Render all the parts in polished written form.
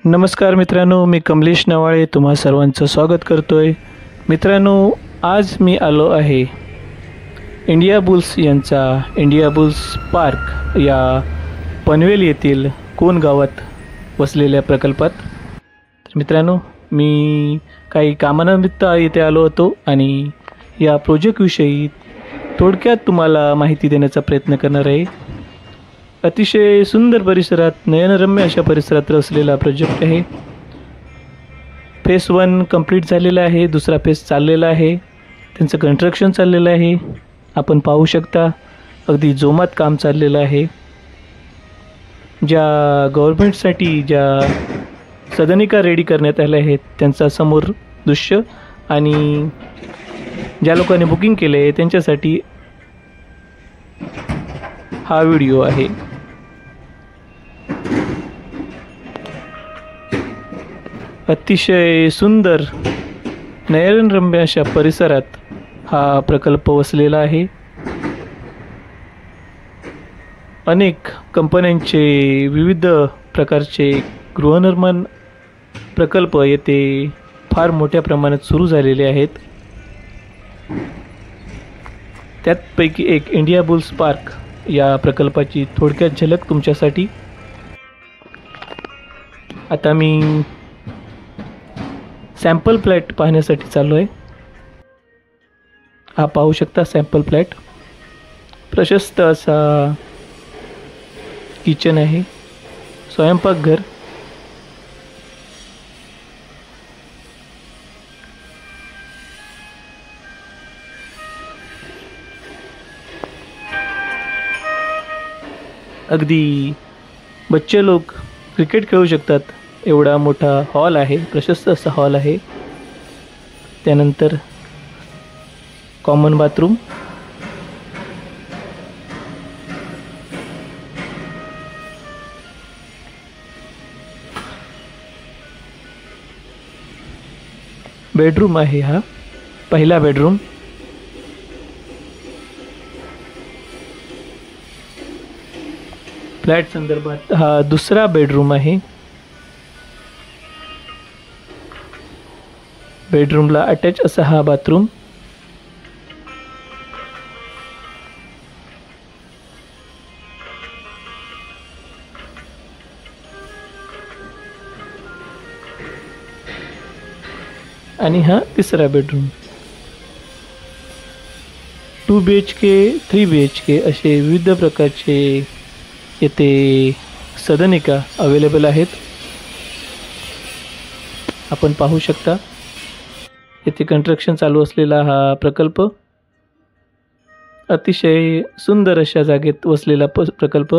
नमस्कार मित्रांनो, मी कमलेश नवाळे तुम्हा सर्वांचं स्वागत करतोय। मित्रांनो, आज मी आलो आहे इंडिया बुल्स यांचा इंडिया बुल्स पार्क या पनवेल येथील कोण गावात वसलेल्या प्रकल्पात। तर मित्रांनो, मी काही कामानिमित्त इथे आलो होतो आणि या प्रोजेक्टविषयी थोडक्यात तुम्हाला माहिती देण्याचा प्रयत्न करणार आहे। अतिशय सुंदर परिसरात, नयनरम्य अशा परिसरात रचलेला प्रोजेक्ट आहे। फेस 1 कंप्लीट झालेला आहे, दुसरा फेस चाललेला आहे, त्यांचं कंस्ट्रक्शन चाललेलं आहे। आपण पाहू शकता अगदी जोमात काम चाललेलं आहे। ज्या गव्हर्नमेंटसाठी ज्या सदनिका रेडी करण्यात आल्या आहेत त्यांचा समोर दृश्य आणि ज्या लोकांनी बुकिंग केले आहे त्यांच्यासाठी हा व्हिडिओ आहे। अतिशय सुंदर नयनरम्य अशा परिसरात हा प्रकल्प वसलेला आहे। अनेक कंपन्यांचे विविध प्रकारचे गृहनिर्माण प्रकल्प येथे फार मोठ्या प्रमाणात सुरू झालेले आहेत। त्यापैकी एक इंडिया बुल्स पार्क या प्रकल्पाची थोडक्यात झलक तुमच्यासाठी। आता मी सॅम्पल फ्लॅट पाहण्यासाठी चाललो आहे। हा पाहू शकता सॅम्पल फ्लॅट, प्रशस्त असा किचन आहे, स्वयंपाकघर, अगदी बच्चे लोक क्रिकेट खेळू शकतात एवढा मोठा हॉल आहे, प्रशस्त असा हॉल आहे। त्यानंतर कॉमन बाथरूम, बेडरूम आहे, हा पहिला बेडरूम। फ्लॅट संदर्भात हा दुसरा बेडरूम आहे। बेडरूमला अटॅच असा हा बाथरूम। आणि हा तिसरा बेडरूम। 2 BHK 3 BHK असे विविध प्रकारचे येथे सदनिका अवेलेबल आहेत। आपण पाहू शकता येथे कंस्ट्रक्शन चालू असलेला हा प्रकल्प, अतिशय सुंदर अशा जागेत वसलेला प्रकल्प।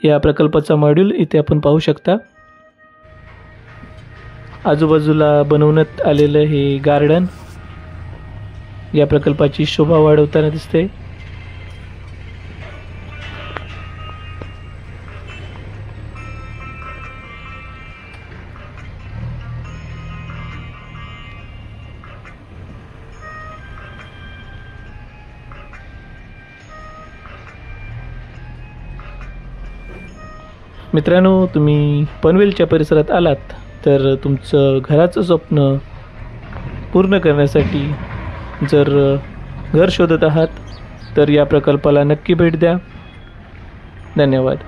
या प्रकल्पाचा मॉड्यूल इथे आपण पाहू शकता। आजूबाजूला बनवण्यात आलेलं हे गार्डन या प्रकल्पाची शोभा वाढवताना दिसते। मित्रांनो, तुम्ही पनवेलच्या परिसरात आलात तर तुमचं घराचं स्वप्न पूर्ण करण्यासाठी जर घर शोधत आहात तर या प्रकल्पाला नक्की भेट द्या। धन्यवाद।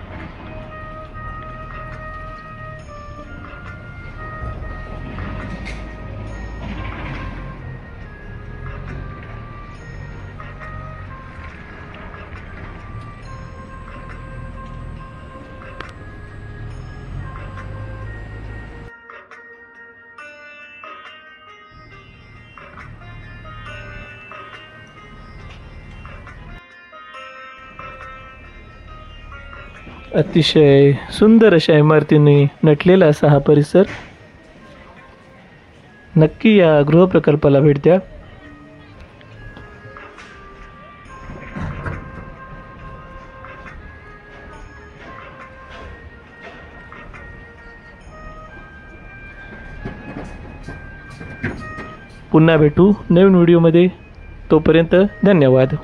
अतिशय सुंदर अशा इमारतीने नटलेला असा हा परिसर। नक्की या गृहप्रकल्पाला भेट द्या। पुन्हा भेटू नवीन व्हिडिओमध्ये, तोपर्यंत धन्यवाद।